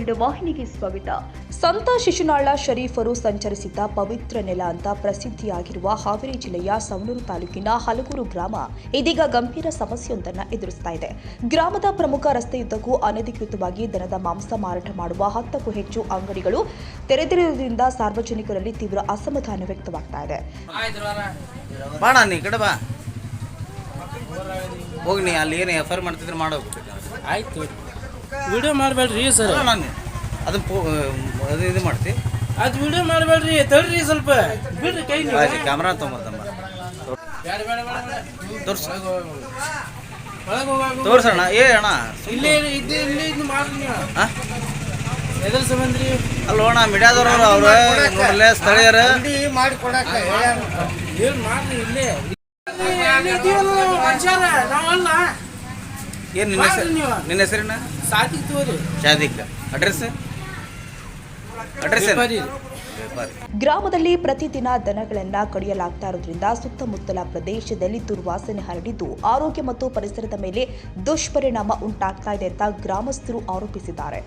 ಕನ್ನಡ ವಾಹಿನಿಗೆ ಸ್ವಾಗತ. ಸಂತ ಶಿಶುನಾಳ ಶರೀಫರು ಸಂಚರಿಸಿದ್ದ ಪವಿತ್ರ ನೆಲ ಅಂತ ಪ್ರಸಿದ್ಧಿಯಾಗಿರುವ ಹಾವೇರಿ ಜಿಲ್ಲೆಯ ಸವಣೂರು ತಾಲೂಕಿನ ಹಲಗೂರು ಗ್ರಾಮ ಇದೀಗ ಗಂಭೀರ ಸಮಸ್ಯೆಯೊಂದನ್ನು ಎದುರಿಸ್ತಾ ಇದೆ. ಗ್ರಾಮದ ಪ್ರಮುಖ ರಸ್ತೆಯುದ್ದಕ್ಕೂ ಅನಧಿಕೃತವಾಗಿ ದನದ ಮಾಂಸ ಮಾರಾಟ ಮಾಡುವ 10ಕ್ಕೂ ಹೆಚ್ಚು ಅಂಗಡಿಗಳು ತೆರೆದಿರುವುದರಿಂದ ಸಾರ್ವಜನಿಕರಲ್ಲಿ ತೀವ್ರ ಅಸಮಾಧಾನ ವ್ಯಕ್ತವಾಗ್ತಾ ಇದೆ. ಹೋಗಿ ನೀ ಅಲ್ಲಿ ಏನು ಎಫ್ ಐ ಆರ್ ಮಾಡ್ತಿದ್ರೆ ಮಾಡೋಗ್ಬಿಟ್ಟು ಆಯ್ತು. ವಿಡಿಯೋ ಮಾಡಬೇಡ್ರಿ ಸರ್. ನಾನು ಅದು ಇದು ಮಾಡ್ತಿ ಅದು ವಿಡಿಯೋ ಮಾಡಬೇಡ್ರಿ, ತಡ್ರಿ ಸ್ವಲ್ಪ ಬಿಡ್ರಿ ಕೈ. ಕ್ಯಾಮ್ರಾ ತೊಗೊಂಬರ್ತಮ್ಮ ತೋರ್ಸೋಣ. ಏ ಅಣ್ಣ ಇಲ್ಲೇ ಇಲ್ಲಿ ಮಾಡ್ರಿ ನೀವು. ಎದ್ರ ಸಂಬಂಧ್ರಿ ಅಲ್ಲ ಅಣ್ಣ ಮೀಡಿಯಾದವ್ರು ಅವ್ರು ನೋಡಲ್ಲ ಸ್ಥಳೀಯರು ಏನು ಮಾಡ್ರಿ ಇಲ್ಲೇ ಮನುಷ್ಯರ ನಾವಲ್ಲ. ಏನು ನಿನ್ನ ಹೆಸರಿನ ಸಾಕಿ ತೋರಿ ಶಾದಿಕ್ ಅಡ್ರೆಸ್ ಗ್ರಾಮದಲ್ಲಿ ಪ್ರತಿದಿನ ದನಗಳನ್ನ ಕಡಿಯಲಾಗ್ತಾ ಇರೋದ್ರಿಂದ ಸುತ್ತಮುತ್ತಲ ಪ್ರದೇಶದಲ್ಲಿ ದುರ್ವಾಸನೆ ಹರಡಿದ್ದು ಆರೋಗ್ಯ ಮತ್ತು ಪರಿಸರದ ಮೇಲೆ ದುಷ್ಪರಿಣಾಮ ಉಂಟಾಗ್ತಾ ಇದೆ ಅಂತ ಗ್ರಾಮಸ್ಥರು ಆರೋಪಿಸಿದ್ದಾರೆ.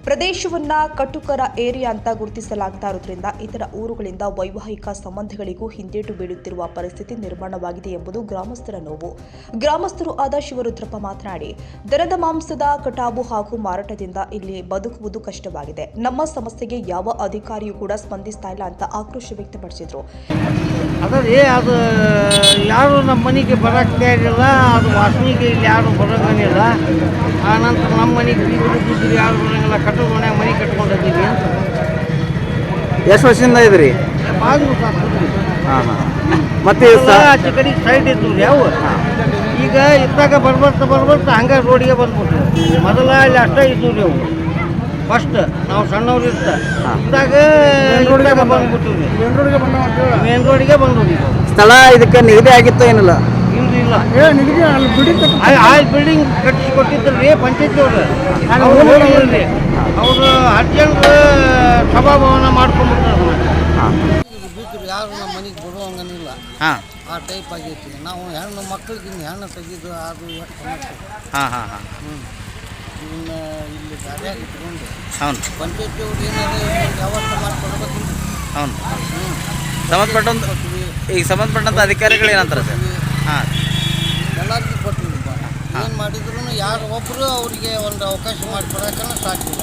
ಪ್ರದೇಶವನ್ನ ಕಟುಕರ ಏರಿಯಾ ಅಂತ ಗುರುತಿಸಲಾಗ್ತಾ ಇರೋದ್ರಿಂದ ಇತರ ಊರುಗಳಿಂದ ವೈವಾಹಿಕ ಸಂಬಂಧಗಳಿಗೂ ಹಿಂದೇಟು ಬೀಳುತ್ತಿರುವ ಪರಿಸ್ಥಿತಿ ನಿರ್ಮಾಣವಾಗಿದೆ ಎಂಬುದು ಗ್ರಾಮಸ್ಥರ ನೋವು. ಗ್ರಾಮಸ್ಥರು ಆದ ಶಿವರುದ್ರಪ್ಪ ಮಾತನಾಡಿ, ದನದ ಮಾಂಸದ ಕಟಾವು ಹಾಗೂ ಮಾರಾಟದಿಂದ ಇಲ್ಲಿ ಬದುಕುವುದು ಕಷ್ಟವಾಗಿದೆ. ನಮ್ಮ ಸಮಸ್ಯೆಗೆ ಯಾವ ಅಧಿಕಾರಿಯೂ ಕೂಡ ಸ್ಪಂದಿಸ್ತಾ ಇಲ್ಲ ಅಂತ ಆಕ್ರೋಶ ವ್ಯಕ್ತಪಡಿಸಿದ್ರು. ಅದೇ ಅದು ಯಾರು ನಮ್ಮ ಮನೆಗೆ ಬರೋಕ್ಕೆ ಇರಲಿಲ್ಲ, ಅದು ವಾಸನೆಗೆ ಇಲ್ಲಿ ಯಾರು ಬರೋಂಗಿಲ್ಲ. ಆ ನಂತರ ನಮ್ಮ ಮನೆಗೆ ಬೀಗರು ಯಾರು ಬರೋಂಗಿಲ್ಲ, ಕಟ್ಟಡ ಮನೆಯಾಗ ಮನೆ ಕಟ್ಕೊಂಡಿದ್ದೀವಿ ಅಂತ. ಎಷ್ಟು ವರ್ಷದಿಂದ ಇದ್ರಿ? ಮತ್ತೆ ಆಚೆ ಕಡೆ ಸೈಡ್ ಇದ್ದು ಯಾವ ಈಗ ಇದ್ದಾಗ ಬರ್ಬರ್ತಾ ಹಂಗೆ ರೋಡಿಗೆ ಬಂದ್ಬಿಟ್ಟು ಮೊದಲ ಅಲ್ಲಿ ಅಷ್ಟೇ ಇದ್ದು ರೀ ಅವು. ಫಸ್ಟ್ ನಾವು ಸಣ್ಣವ್ರು ಇದ್ದಾಗ ಬಂದ್ಬಿಟ್ಟು ಮೇನ್ ರೋಡಿಗೆ ಬಂದು ಸ್ಥಳ ಇದಕ್ಕೆ ನಿಗದಿ ಆಗಿತ್ತು ಏನಿಲ್ಲ? ಇಲ್ಲ ಬಿಲ್ಡಿಂಗ್ ಕಟ್ಟಿಸಿ ಕೊಟ್ಟಿದ್ರಿ ಪಂಚಾಯತಿ ಅವರು ಅರ್ಜೆಂಟ್ ಸಭಾಭವನ ಮಾಡ್ಕೊಂಡ್ಬಿಟ್ರೆ ಯಾರು ನಮ್ಮ ಮನೆಗೆ ಬರುವಂಗನಿಲ್ಲ. ಆ ಟೈಪ್ ಆಗೈತಿ. ನಾವು ಹೆಣ್ಣು ಮಕ್ಕಳಿಗೆ ಹೆಣ್ಣು ತೆಗೆದು ಅದು ಇವನ್ನ ಇಲ್ಲಿ ಗಾಡಿಯಾಗಿ ಇಟ್ಕೊಂಡು ಪಂಚಾಯತಿ ಅವ್ರು ಏನಾದ್ರು ವ್ಯವಸ್ಥೆ ಮಾಡಿಕೊಡ್ಬೇಕು. ಈಗ ಸಂಬಂಧಪಟ್ಟಂಥ ಅಧಿಕಾರಿಗಳು ಏನಂತಾರೆ ಸರ್? ಎಲ್ಲರಿಗೂ ಕೊಟ್ಟಿವಿ. ಏನು ಮಾಡಿದ್ರು ಯಾರು ಒಬ್ಬರು ಅವರಿಗೆ ಒಂದು ಅವಕಾಶ ಮಾಡಿಕೊಡೋಕೆ ಸಾಕಿಲ್ಲ.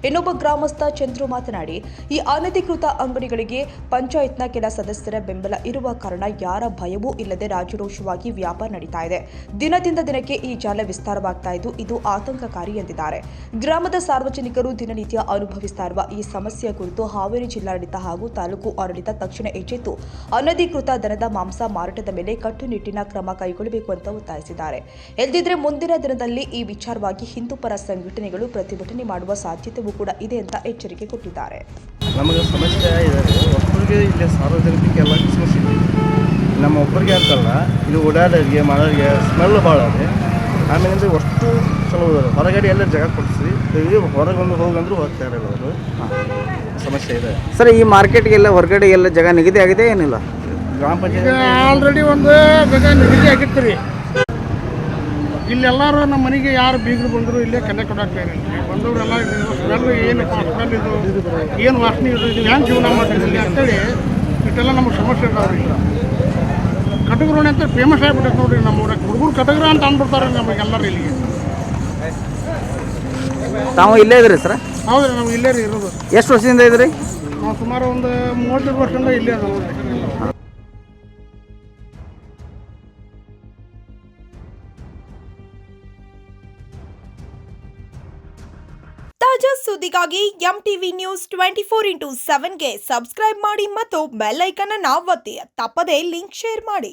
ಇನ್ನೊಬ್ಬ ಗ್ರಾಮಸ್ಥ ಚಂದ್ರು ಮಾತನಾಡಿ, ಈ ಅನಧಿಕೃತ ಅಂಗಡಿಗಳಿಗೆ ಪಂಚಾಯತ್ನ ಕೆಲ ಸದಸ್ಯರ ಬೆಂಬಲ ಇರುವ ಕಾರಣ ಯಾರ ಭಯವೂ ಇಲ್ಲದೆ ರಾಜರೋಷವಾಗಿ ವ್ಯಾಪಾರ ನಡೀತಾ ಇದೆ. ದಿನದಿಂದ ದಿನಕ್ಕೆ ಈ ಜಾಲ ವಿಸ್ತಾರವಾಗ್ತಾ ಇದ್ದು ಇದು ಆತಂಕಕಾರಿ ಎಂದಿದ್ದಾರೆ. ಗ್ರಾಮದ ಸಾರ್ವಜನಿಕರು ದಿನನಿತ್ಯ ಅನುಭವಿಸ್ತಾ ಇರುವ ಈ ಸಮಸ್ಯೆಯ ಕುರಿತು ಹಾವೇರಿ ಜಿಲ್ಲಾಡಳಿತ ಹಾಗೂ ತಾಲೂಕು ಆಡಳಿತ ತಕ್ಷಣ ಎಚ್ಚೆತ್ತು ಅನಧಿಕೃತ ದನದ ಮಾಂಸ ಮಾರಾಟದ ಮೇಲೆ ಕಟ್ಟುನಿಟ್ಟಿನ ಕ್ರಮ ಕೈಗೊಳ್ಳಬೇಕು ಅಂತ ಒತ್ತಾಯಿಸಿದ್ದಾರೆ. ಇಲ್ಲದಿದ್ದರೆ ಮುಂದಿನ ದಿನದಲ್ಲಿ ಈ ವಿಚಾರವಾಗಿ ಹಿಂದೂಪರ ಸಂಘಟನೆಗಳು ಪ್ರತಿಭಟನೆ ಮಾಡುವ ಸಾಧ್ಯತೆಯೂ ಕೂಡ ಇದೆ ಅಂತ ಎಚ್ಚರಿಕೆ ಕೊಟ್ಟಿದ್ದಾರೆ. ನಮಗೆ ಸಮಸ್ಯೆ ಇದೆ. ಒಬ್ಬರಿಗೆ ಇಲ್ಲಿ ಸಾರ್ವಜನಿಕರಿಗೆ ಎಲ್ಲ ಸಮಸ್ಯೆ ಇದೆ. ನಮ್ಮ ಒಬ್ಬರಿಗೆ ಅಂತಲ್ಲ, ಇಲ್ಲಿ ಓಡಾಡೋರಿಗೆ ಮಾಡೋರಿಗೆ ಸ್ಮೆಲ್ ಭಾಳ ಇದೆ. ಆಮೇಲೆ ಅಷ್ಟು ಚಲೋ ಹೊರಗಡೆ ಎಲ್ಲ ಜಾಗ ಕೊಡಿಸಿ ಹೊರಗೊಂದು ಹೋಗಂದ್ರೂ ಹೋಗ್ತಾ ಇರಲ್ಲ. ಅವರು ಸಮಸ್ಯೆ ಇದೆ ಸರ್. ಈ ಮಾರ್ಕೆಟ್ಗೆಲ್ಲ ಹೊರಗಡೆ ಎಲ್ಲ ಜಾಗ ನಿಗದಿ ಆಗಿದೆ ಏನಿಲ್ಲ? ಗ್ರಾಮ ಪಂಚಾಯತ್ ಆಲ್ರೆಡಿ ಒಂದು ಜಾಗ ನಿಗದಿ ಆಗಿತ್ತು ರೀ. ಇಲ್ಲೆಲ್ಲರೂ ನಮ್ಮ ಮನೆಗೆ ಯಾರು ಬೀಗರು ಬಂದರು ಇಲ್ಲೇ ಕನೆಕ್ಟ್ ಕೊಡಾಕ್ತಾ ಇರಲಿಲ್ಲ. ಬಂದವರೆಲ್ಲ ಸ್ಮೆಲ್ ಏನು ಸ್ಮೆಲ್ ಇದು ಏನು ವಾಸನೆ ಇದು ಹೆಂಗೆ ಜೀವನ ಮಾಡ್ತಿದ್ದಿಲ್ಲ ಅಂತೇಳಿ ಇಷ್ಟೆಲ್ಲ ನಮಗೆ ಸಮಸ್ಯೆ ಇರ್ತಾವ್ರಿ. ಕಟಗರೋಣಿ ಅಂತ ಫೇಮಸ್ ಆಗಿಬಿಟ್ಟೈತೆ ನೋಡಿರಿ ನಮ್ಮ ಊರಾಗ. ಹುಡುಗರು ಕಟಗರ ಅಂತ ಅಂದ್ಬಿಡ್ತಾರೆ ನಮಗೆಲ್ಲರೂ ಇಲ್ಲಿಗೆ. ತಾವು ಇಲ್ಲೇ ಇದ್ರಿ ಸರ್? ಹೌದು ರೀ, ನಾವು ಇಲ್ಲೇ ರೀ ಇರೋದು. ಎಷ್ಟು ವರ್ಷದಿಂದ ಇದ್ರಿ? ನಾವು ಸುಮಾರು ಒಂದು 30 ವರ್ಷದಿಂದ ಇಲ್ಲೇ ಅದ. ತಾಜಾ ಸುದ್ದಿಗಾಗಿ MTV ನ್ಯೂಸ್ 24x7ಗೆ ಸಬ್ಸ್ಕ್ರೈಬ್ ಮಾಡಿ ಮತ್ತು ಬೆಲ್ ಐಕಾನ್ ಅನ್ನು ಒತ್ತಿ. ತಪ್ಪದೇ ಲಿಂಕ್ ಶೇರ್ ಮಾಡಿ.